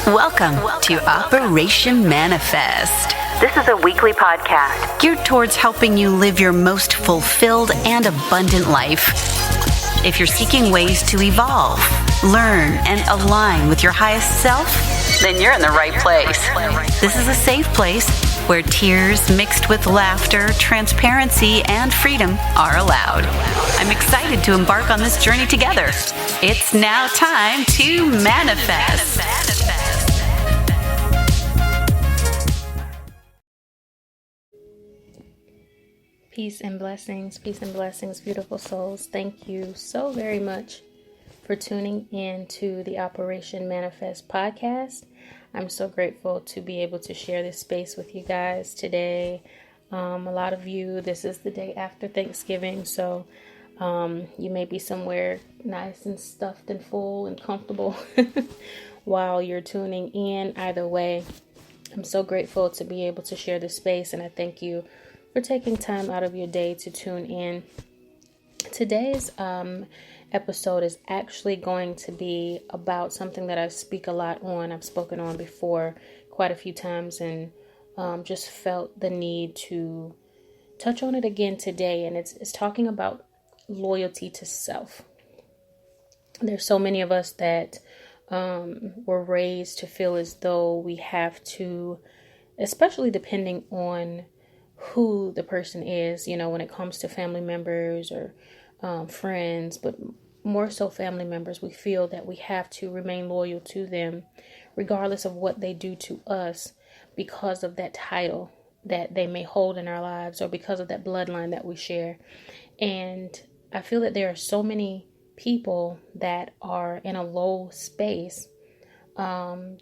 Welcome to Operation Manifest. This is a weekly podcast geared towards helping you live your most fulfilled and abundant life. If you're seeking ways to evolve, learn, and align with your highest self, then you're in the right place. This is a safe place where tears mixed with laughter, transparency, and freedom are allowed. I'm excited to embark on this journey together. It's now time to manifest. Peace and blessings, beautiful souls. Thank you so very much for tuning in to the Operation Manifest podcast. I'm so grateful to be able to share this space with you guys today. A lot of you, this is the day after Thanksgiving, so you may be somewhere nice and stuffed and full and comfortable while you're tuning in. Either way, I'm so grateful to be able to share this space, and I thank you for taking time out of your day to tune in. Today's episode is actually going to be about something that I speak a lot on. I've spoken on before quite a few times, and just felt the need to touch on it again today. And it's talking about loyalty to self. There's so many of us that were raised to feel as though we have to, especially depending on who the person is, when it comes to family members or friends, but more so family members, we feel that we have to remain loyal to them regardless of what they do to us because of that title that they may hold in our lives or because of that bloodline that we share. And I feel that there are so many people that are in a low space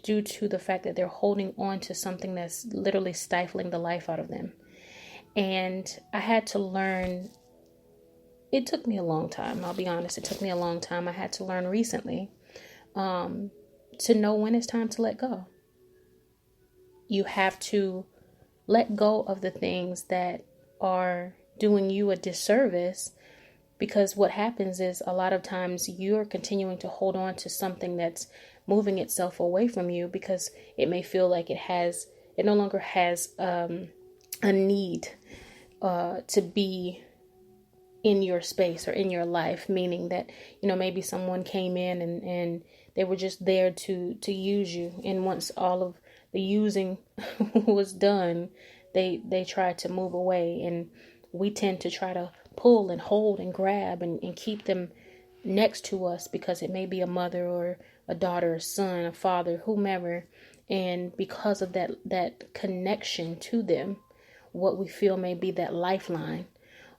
due to the fact that they're holding on to something that's literally stifling the life out of them. And I had to learn, it took me a long time, I'll be honest, it took me a long time. I had to learn recently to know when it's time to let go. You have to let go of the things that are doing you a disservice, because what happens is a lot of times you're continuing to hold on to something that's moving itself away from you because it may feel like it no longer has a need to be in your space or in your life, meaning that, maybe someone came in and they were just there to use you. And once all of the using was done, they tried to move away. And we tend to try to pull and hold and grab and keep them next to us because it may be a mother or a daughter, a son, a father, whomever. And because of that connection to them, what we feel may be that lifeline,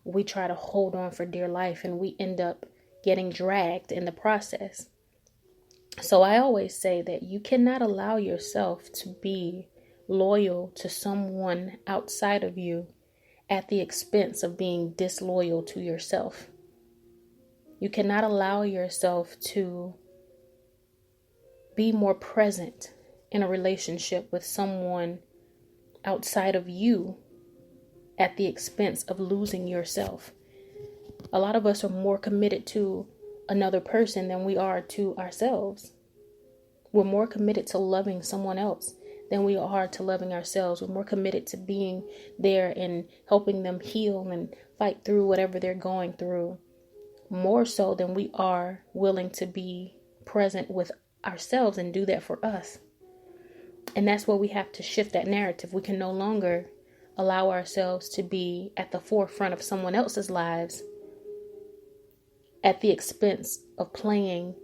we try to hold on for dear life, and we end up getting dragged in the process. So I always say that you cannot allow yourself to be loyal to someone outside of you at the expense of being disloyal to yourself. You cannot allow yourself to be more present in a relationship with someone outside of you at the expense of losing yourself. A lot of us are more committed to another person than we are to ourselves. We're more committed to loving someone else than we are to loving ourselves. We're more committed to being there and helping them heal and fight through whatever they're going through, more so than we are willing to be present with ourselves and do that for us. And that's where we have to shift that narrative. We can no longer allow ourselves to be at the forefront of someone else's lives at the expense of playing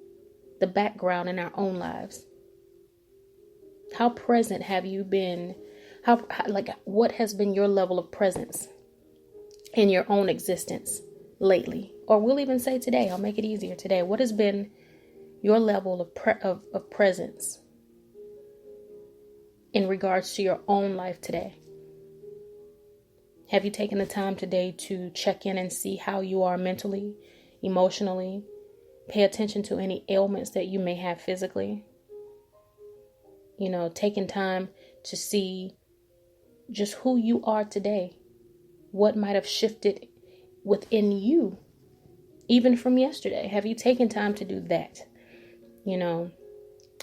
the background in our own lives. How present have you been? What has been your level of presence in your own existence lately? Or we'll even say today, I'll make it easier today. What has been your level of presence in regards to your own life today? Have you taken the time today to check in and see how you are mentally, emotionally? Pay attention to any ailments that you may have physically. Taking time to see just who you are today. What might have shifted within you, even from yesterday? Have you taken time to do that?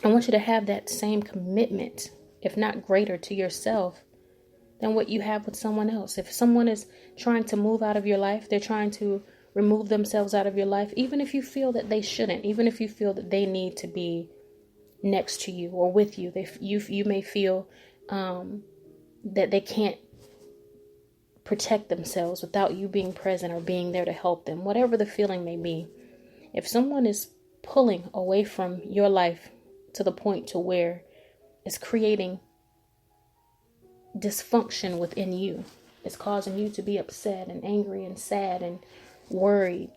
I want you to have that same commitment, if not greater, to yourself than what you have with someone else. If someone is trying to move out of your life, they're trying to remove themselves out of your life, even if you feel that they shouldn't, even if you feel that they need to be next to you or with you, you may feel that they can't protect themselves without you being present or being there to help them, whatever the feeling may be. If someone is pulling away from your life to the point to where it's creating dysfunction within you, it's causing you to be upset and angry and sad and worried,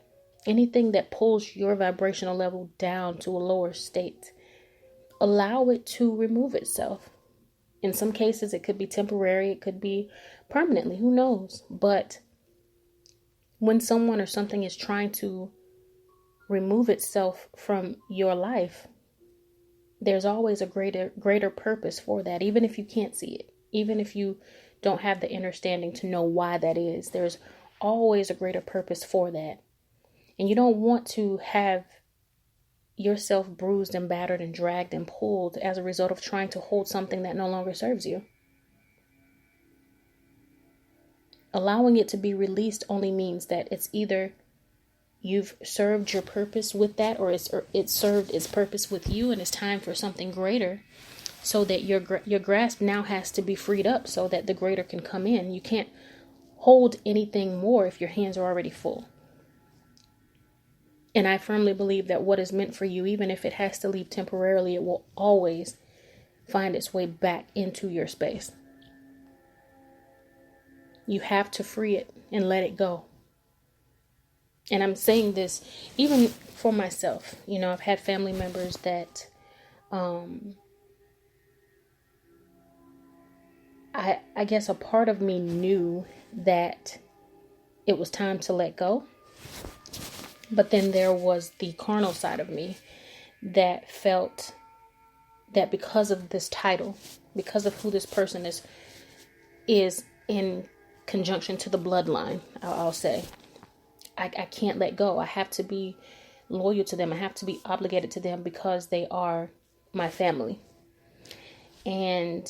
anything that pulls your vibrational level down to a lower state, allow it to remove itself. In some cases, it could be temporary, it could be permanently, who knows? But when someone or something is trying to remove itself from your life, there's always a greater purpose for that, even if you can't see it, even if you don't have the understanding to know why that is. There's always a greater purpose for that. And you don't want to have yourself bruised and battered and dragged and pulled as a result of trying to hold something that no longer serves you. Allowing it to be released only means that it's either you've served your purpose with that, or it served its purpose with you, and it's time for something greater, so that your grasp now has to be freed up so that the greater can come in. You can't hold anything more if your hands are already full. And I firmly believe that what is meant for you, even if it has to leave temporarily, it will always find its way back into your space. You have to free it and let it go. And I'm saying this even for myself. You know, I've had family members that I guess a part of me knew that it was time to let go. But then there was the carnal side of me that felt that because of this title, because of who this person is in conjunction to the bloodline, I'll say, I can't let go. I have to be loyal to them. I have to be obligated to them because they are my family. And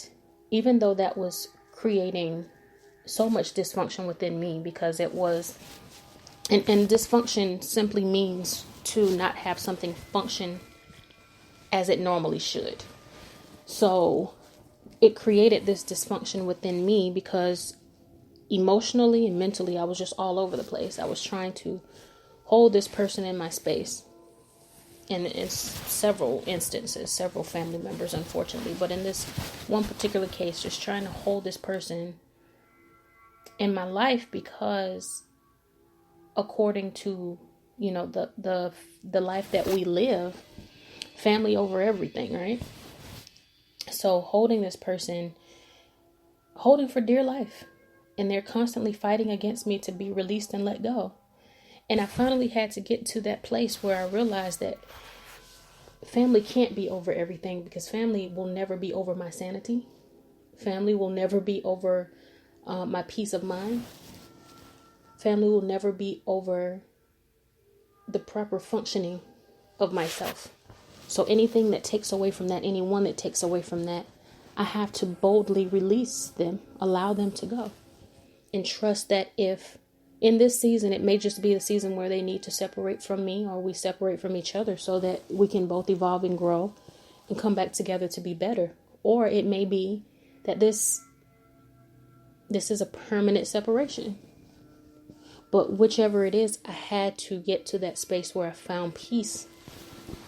even though that was creating so much dysfunction within me, because it was, and dysfunction simply means to not have something function as it normally should. So it created this dysfunction within me because emotionally and mentally, I was just all over the place. I was trying to hold this person in my space. And in several instances, several family members, unfortunately. But in this one particular case, just trying to hold this person in my life because according to, you know, the life that we live, family over everything, right? So holding this person, holding for dear life. And they're constantly fighting against me to be released and let go. And I finally had to get to that place where I realized that family can't be over everything, because family will never be over my sanity. Family will never be over my peace of mind. Family will never be over the proper functioning of myself. So anything that takes away from that, anyone that takes away from that, I have to boldly release them, allow them to go. And trust that if in this season, it may just be the season where they need to separate from me, or we separate from each other, so that we can both evolve and grow and come back together to be better. Or it may be that this is a permanent separation. But whichever it is, I had to get to that space where I found peace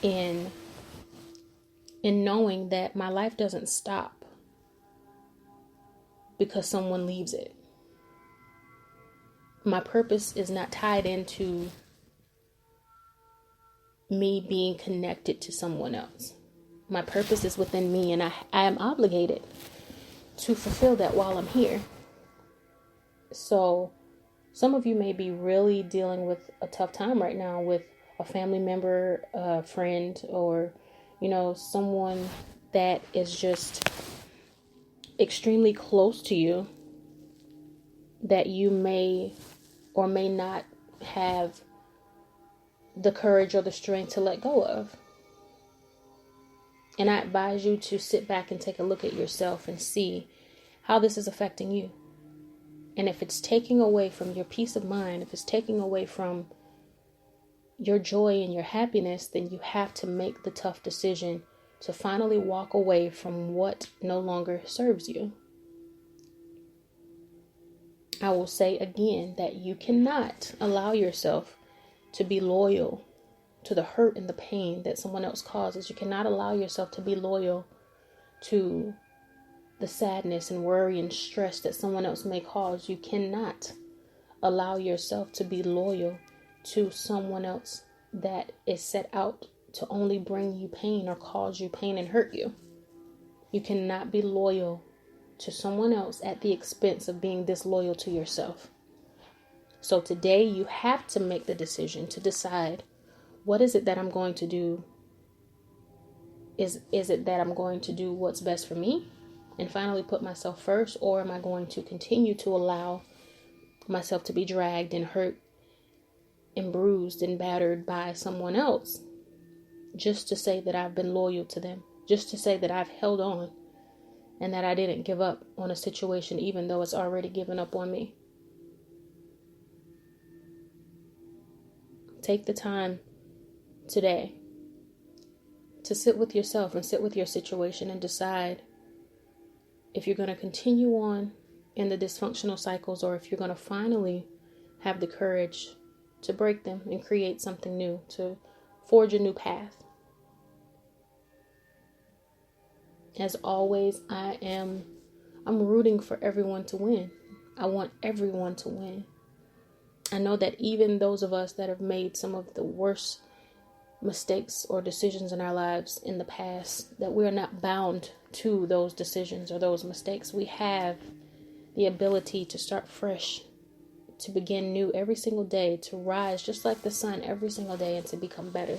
in knowing that my life doesn't stop because someone leaves it. My purpose is not tied into me being connected to someone else. My purpose is within me, and I am obligated to fulfill that while I'm here. So some of you may be really dealing with a tough time right now with a family member, a friend, or, you know, someone that is just extremely close to you that you may or may not have the courage or the strength to let go of. And I advise you to sit back and take a look at yourself and see how this is affecting you. And if it's taking away from your peace of mind, if it's taking away from your joy and your happiness, then you have to make the tough decision to finally walk away from what no longer serves you. I will say again that you cannot allow yourself to be loyal to the hurt and the pain that someone else causes. You cannot allow yourself to be loyal to the sadness and worry and stress that someone else may cause. You cannot allow yourself to be loyal to someone else that is set out to only bring you pain or cause you pain and hurt you. You cannot be loyal to someone else at the expense of being disloyal to yourself. So today you have to make the decision to decide, what is it that I'm going to do? Is it that I'm going to do what's best for me and finally put myself first? Or am I going to continue to allow myself to be dragged and hurt and bruised and battered by someone else just to say that I've been loyal to them, just to say that I've held on and that I didn't give up on a situation even though it's already given up on me? Take the time today to sit with yourself and sit with your situation and decide if you're going to continue on in the dysfunctional cycles or if you're going to finally have the courage to break them and create something new, to forge a new path. As always, I'm rooting for everyone to win. I want everyone to win. I know that even those of us that have made some of the worst mistakes or decisions in our lives in the past, that we're not bound to those decisions or those mistakes. We have the ability to start fresh, to begin new every single day, to rise just like the sun every single day and to become better.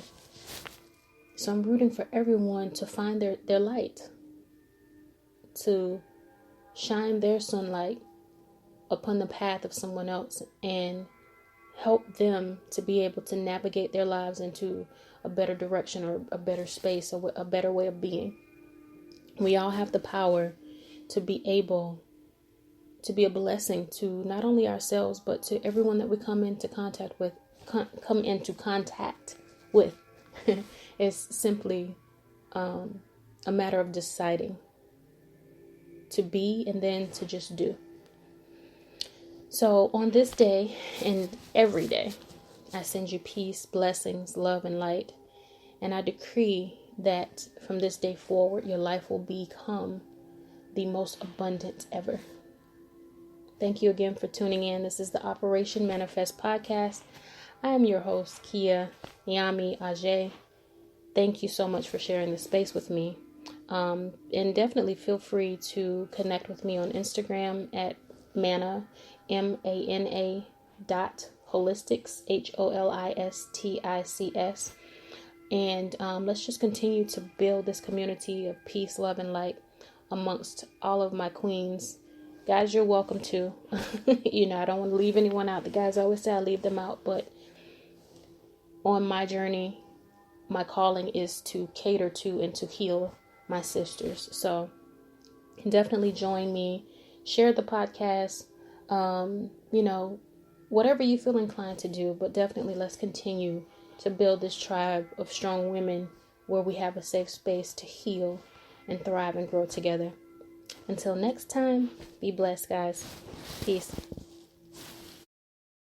So I'm rooting for everyone to find their light, to shine their sunlight upon the path of someone else and help them to be able to navigate their lives into a better direction or a better space or a better way of being. We all have the power to be able to be a blessing to not only ourselves, but to everyone that we come into contact with. It's simply a matter of deciding to be and then to just do. So on this day and every day, I send you peace, blessings, love, and light. And I decree that from this day forward, your life will become the most abundant ever. Thank you again for tuning in. This is the Operation Manifest podcast. I am your host, Kia Yami Ajay. Thank you so much for sharing this space with me. And definitely feel free to connect with me on Instagram at Mana, MANA .holistics, HOLISTICS. And let's just continue to build this community of peace, love, and light amongst all of my queens. Guys, you're welcome to. I don't want to leave anyone out. The guys always say I leave them out, but on my journey, my calling is to cater to and to heal my sisters. So definitely join me. Share the podcast. Whatever you feel inclined to do, but definitely let's continue to build this tribe of strong women where we have a safe space to heal and thrive and grow together. Until next time, be blessed, guys. Peace.